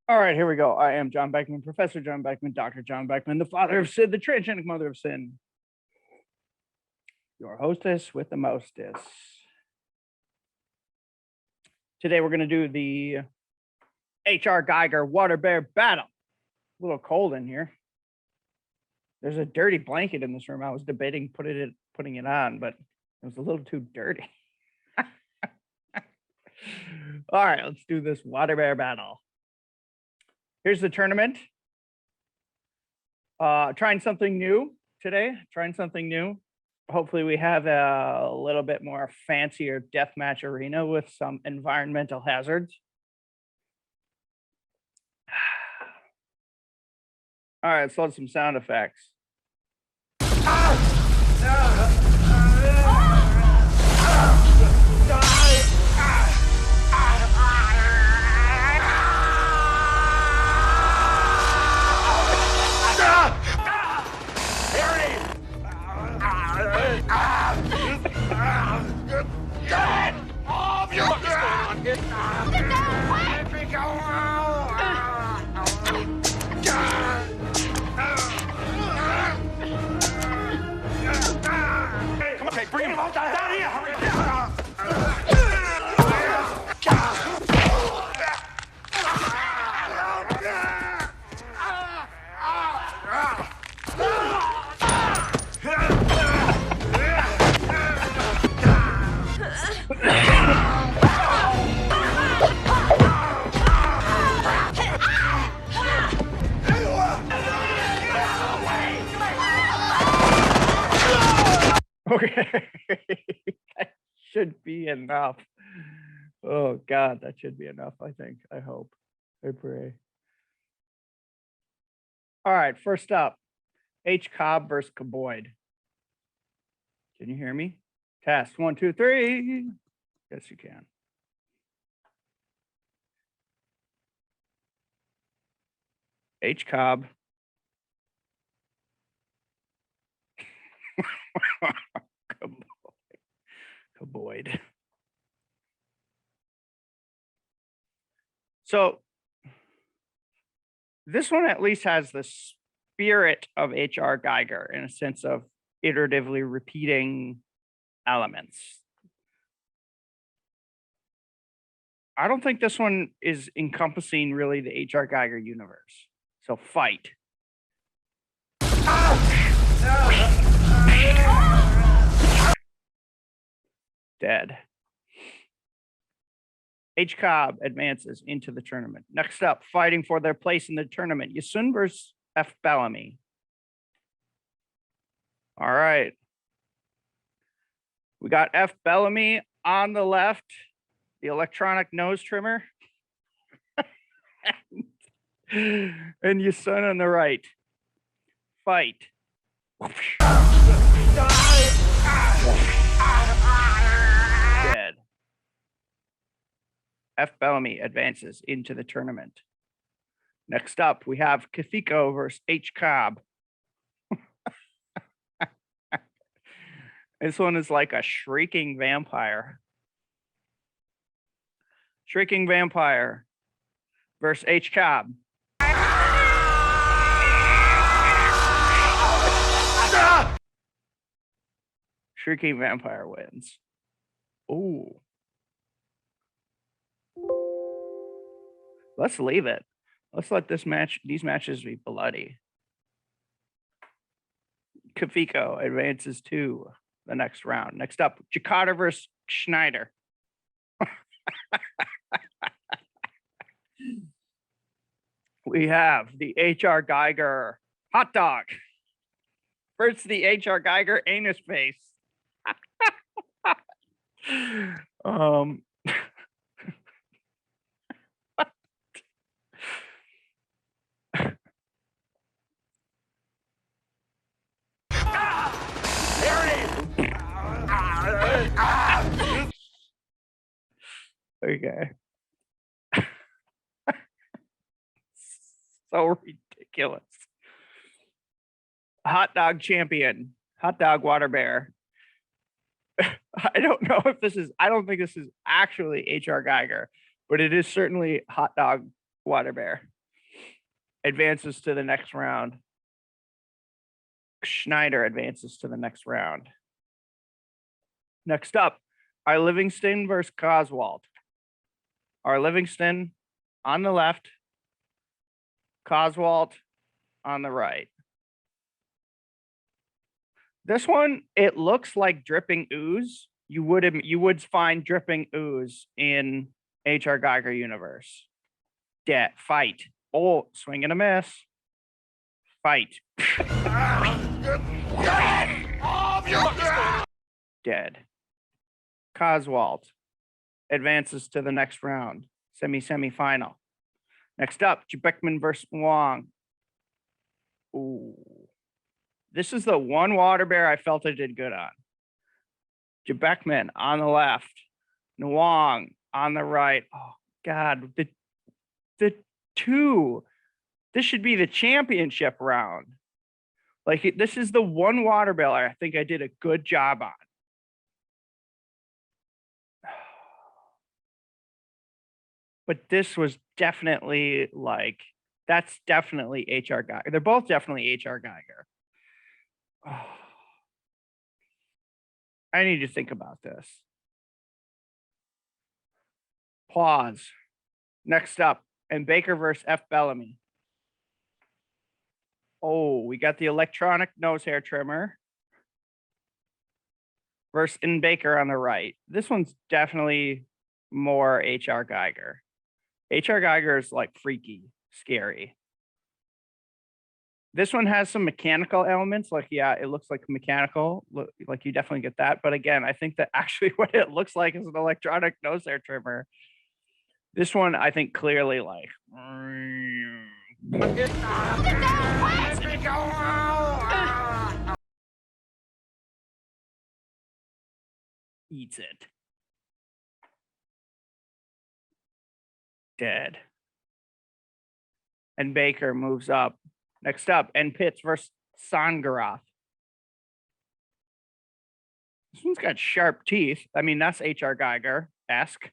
All right, here we go. I am John Beckman, Professor John Beckman, Dr. John Beckman, the father of Sid, the transgenic mother of sin. Your hostess with the mostess. Today we're going to do the H.R.Giger Waterbear battle. A little cold in here. There's a dirty blanket in this room. I was debating putting it on, but it was a little too dirty. All right, let's do this Waterbear battle. Here's the tournament. Trying something new today. Trying something new. Hopefully we have a little bit more fancier deathmatch arena with some environmental hazards. All right, let's load some sound effects. Bring him down here! Okay, that should be enough. Oh God, that should be enough. I think. I hope. I pray. All right, first up, H Cobb versus Caboid. Can you hear me? Test 1, 2, 3. Yes, you can. H Cobb. Caboid. So this one at least has the spirit of H.R.Giger in a sense of iteratively repeating elements. I don't think this one is encompassing really the H.R.Giger universe. So fight. Dead. H Cobb advances into the tournament. Next up, fighting for their place in the tournament, Yasun versus F Bellamy. All right. We got F Bellamy on the left, the electronic nose trimmer. And Yasun on the right. Fight. Dead. F Bellamy advances into the tournament. Next up, we have Kathiko versus H Cobb. This one is like a shrieking vampire. Shrieking vampire versus H Cobb. Shrieking vampire wins. Ooh. Let's leave it. Let's let these matches be bloody. Kafiko advances to the next round. Next up, Jakarta versus Schneider. We have the H.R.Giger hot dog versus the H.R.Giger anus face. Okay. So ridiculous. Hot dog champion, hot dog Waterbear. I don't know if this is, I don't think this is actually H.R.Giger, but it is certainly hot dog Waterbear. Advances to the next round. Schneider advances to the next round. Next up, our Livingston versus Coswalt. Our Livingston on the left, Coswalt on the right. This one, it looks like dripping ooze. You would find dripping ooze in H.R.Giger universe. Fight. Oh, swing and a miss. Fight. Dead. Coswalt advances to the next round, semi-final. Next up, Jebekman versus Wong. Ooh. This is the one Waterbear I felt I did good on. Jebekman on the left, Wong on the right. Oh God, the two. This should be the championship round. Like this is the one Waterbear I think I did a good job on. But this was definitely like, that's definitely H.R.Giger. They're both definitely H.R.Giger. Oh. I need to think about this. Pause. Next up, MtbTara versus F Bellamy. Oh, we got the electronic nose hair trimmer versus MtbTara on the right. This one's definitely more H.R.Giger. H.R.Giger is like freaky, scary. This one has some mechanical elements. Like, yeah, it looks like mechanical. Like you definitely get that. But again, I think that actually what it looks like is an electronic nose hair trimmer. This one, I think clearly like. Eats it. Dead. And MtbTara moves up. Next up, Pitts versus Son Giraffe. This one's got sharp teeth. I mean, that's H.R.Giger-esque.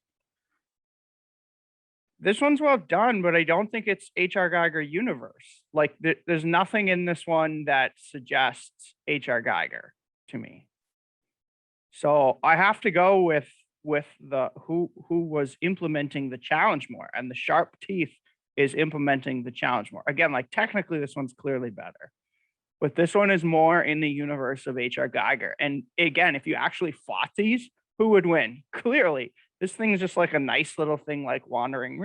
This one's well done, but I don't think it's H.R.Giger universe. Like, there's nothing in this one that suggests H.R.Giger to me. So I have to go with the who was implementing the challenge more, and the sharp teeth is implementing the challenge more. Again, like technically this one's clearly better, but this one is more in the universe of H.R.Giger. And again, if you actually fought these, who would win? Clearly, this thing is just like a nice little thing, like wandering,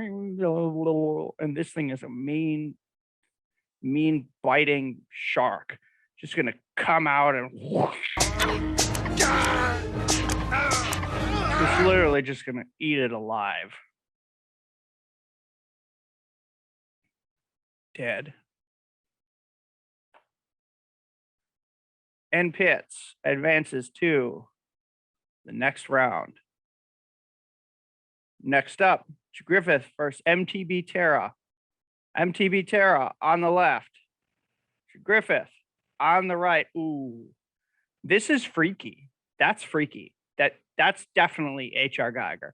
and this thing is a mean biting shark, just gonna come out and it's literally just gonna eat it alive. Dead. And Pitts advances to the next round. Next up, Griffith versus MtbTara. MtbTara on the left. Griffith on the right. Ooh, this is freaky. That's freaky. That's definitely H.R.Giger.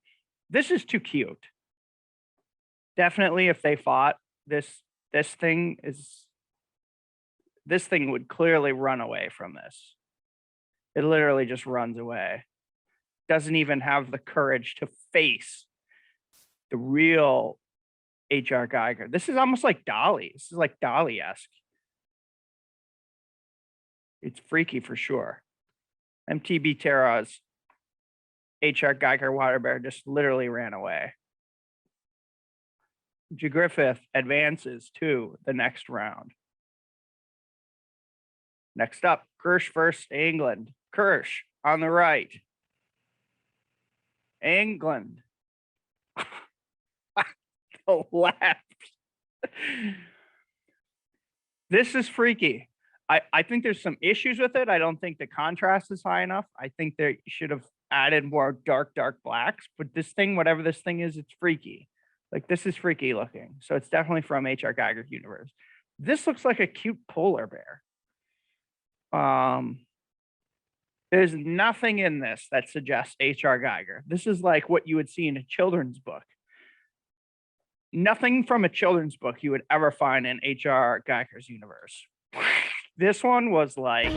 This is too cute. Definitely, if they fought, this thing would clearly run away from this. It literally just runs away. Doesn't even have the courage to face the real H.R.Giger. This is almost like Dolly. This is like Dolly-esque. It's freaky for sure. MtbTara's H.R.Giger Waterbear just literally ran away. Griffith advances to the next round. Next up, Kirsch versus England. Kirsch on the right. England. The left. This is freaky. I think there's some issues with it. I don't think the contrast is high enough. I think they should have added more dark blacks. But this thing, whatever this thing is, it's freaky. Like, this is freaky looking. So it's definitely from H.R.Giger universe. This looks like a cute polar bear. There's nothing in this that suggests H.R.Giger. This is like what you would see in a children's book. nothing from a children's book you would ever find in H.R.Giger's universe. This one was like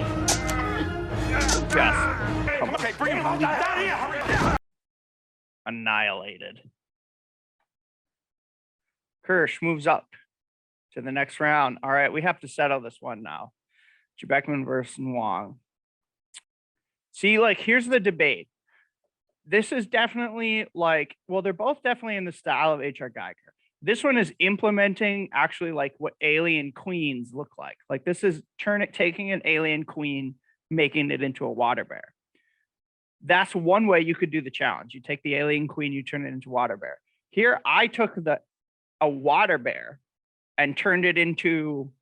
just Okay, bring him down here. Hurry. annihilated. Kirsch moves up to the next round. All right, we have to settle this one now. Jebekman versus Wong. See, like, here's the debate. This is definitely like, well, they're both definitely in the style of H.R.Giger. This one is implementing actually like what alien queens look like. Like this is taking an alien queen, making it into a water bear. That's one way you could do the challenge. You take the alien queen, you turn it into water bear. Here, I took a water bear and turned it into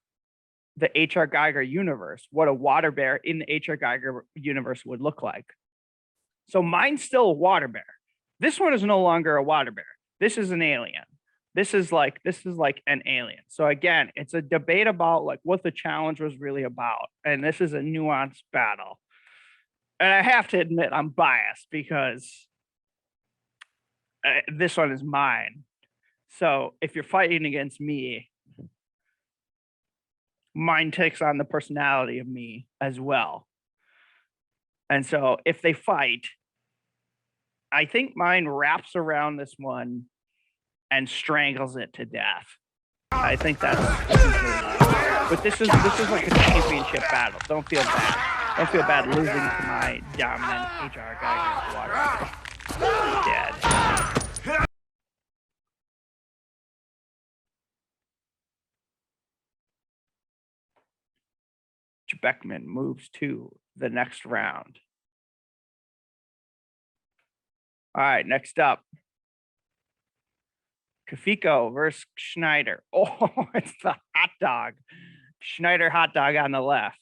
the H.R.Giger universe, what a water bear in the H.R.Giger universe would look like. So mine's still a water bear. This one is no longer a water bear. This is an alien. This is like an alien. So again, it's a debate about like what the challenge was really about. And this is a nuanced battle. And I have to admit I'm biased because this one is mine. So if you're fighting against me, mine takes on the personality of me as well. And so if they fight, I think mine wraps around this one and strangles it to death. I think that's but this is like a championship battle. Don't feel bad. Don't feel bad losing to my dominant H.R.Giger water. Dead. Beckman moves to the next round. All right, next up. Kafiko versus Schneider. Oh, it's the hot dog. Schneider hot dog on the left.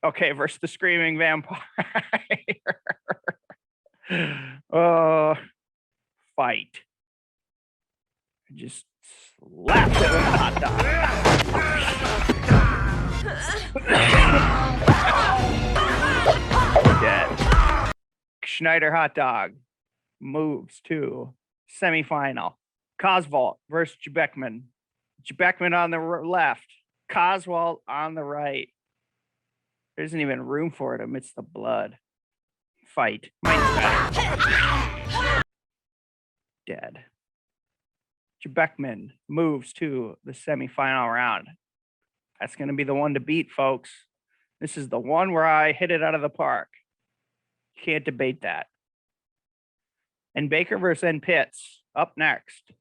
Okay, versus the screaming vampire. Fight. Just slapped it with a hot dog. Dead. Schneider hot dog moves to semifinal. Coswalt versus Jebekman. Jebekman on the left. Coswalt on the right. There isn't even room for it amidst the blood. Fight. Dead. Jebekman moves to the semifinal round. That's going to be the one to beat, folks. This is the one where I hit it out of the park. You can't debate that. And Baker versus N Pitts up next.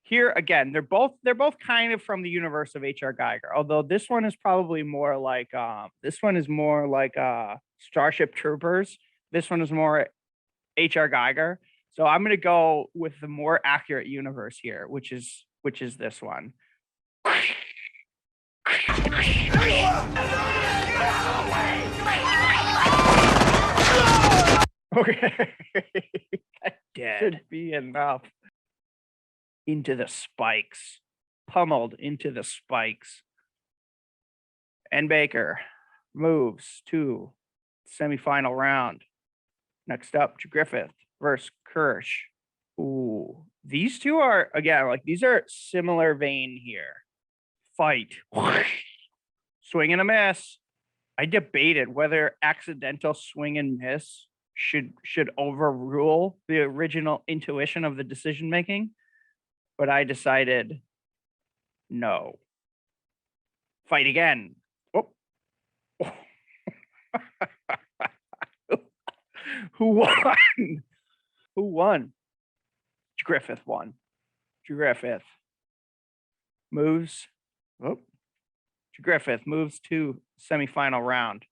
Here again, they're both kind of from the universe of H.R.Giger. Although this one is probably more like Starship Troopers. This one is more H.R.Giger. So I'm going to go with the more accurate universe here, which is this one. Okay. Dead. Should be enough. Into the spikes. Pummeled into the spikes. And Baker moves to semifinal round. Next up, Griffith versus Kirsch. Ooh. These two are, again, like these are similar vein here. Fight. Swing and a miss. I debated whether accidental swing and miss should overrule the original intuition of the decision making, but I decided no. Fight again. Oh. Who won? Who won? Griffith won. Griffith moves. Oh. Griffith moves to semifinal round.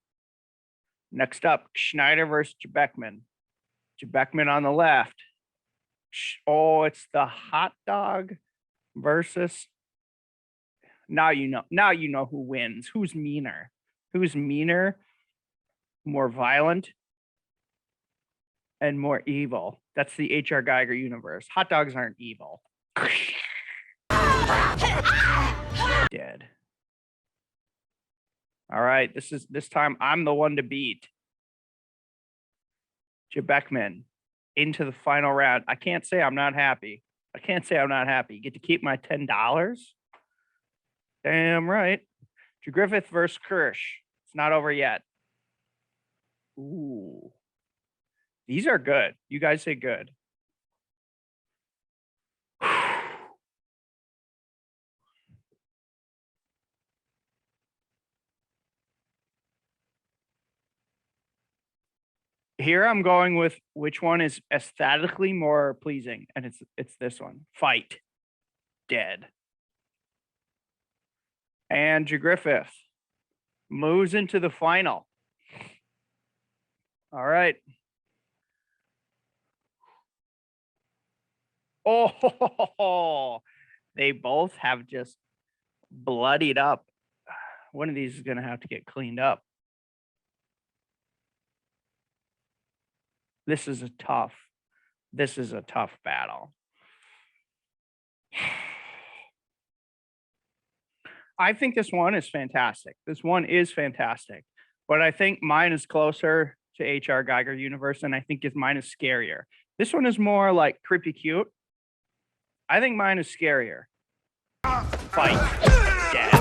Next up, Schneider versus Jebekman. Jebekman on the left. Oh, it's the hot dog versus. Now you know who wins. Who's meaner? Who's meaner? More violent and more evil. That's the H.R.Giger universe. Hot dogs aren't evil. Dead. All right, this time I'm the one to beat. Jebekman into the final round. I can't say I'm not happy. I can't say I'm not happy. Get to keep my $10. Damn right. Griffith versus Kirsch. It's not over yet. Ooh. These are good. You guys say good. Here I'm going with which one is aesthetically more pleasing, and it's this one. Fight. Dead. And Griffith moves into the final. All right. Oh, they both have just bloodied up. One of these is going to have to get cleaned up. This is a tough battle. I think this one is fantastic. This one is fantastic, but I think mine is closer to H.R.Giger universe, and I think mine is scarier. This one is more like creepy cute. I think mine is scarier. Fight. Dead.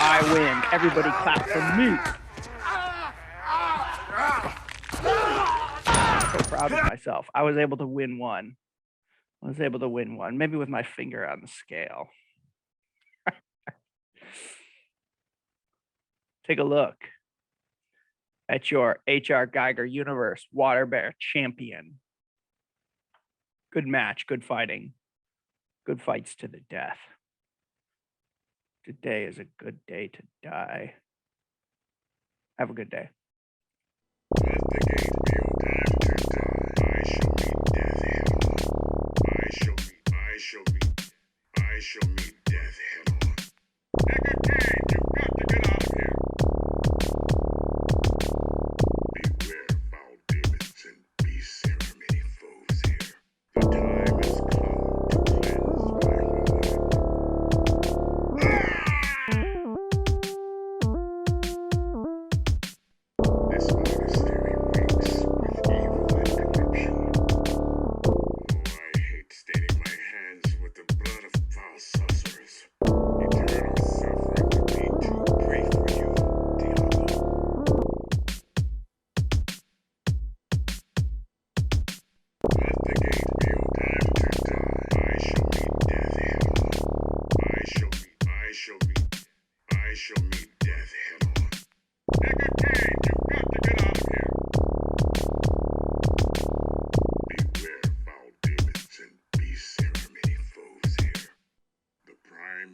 I win. Everybody clap for me. I'm so proud of myself. I was able to win one. Maybe with my finger on the scale. Take a look at your H.R.Giger universe Waterbear champion. Good match, good fighting, good fights to the death. Today is a good day to die. Have a good day. Let the gate be your time to die. I shall meet death head on. I shall meet death head on. Entertain, you've got to get out of here. Beware foul demons and beasts, there are many foes here. The time has come to cleanse my horde. This monastery reeks with evil and corruption. Oh, I hate staining my hands with the blood of foul sorcerers. Eternal suffering would be too great for you, Diablo. Let the gate be your time to die. I shall meet death head on. I shall meet death head on. Entertain, you've got to get out of here. Beware foul demons and beasts, there are many foes here. The prime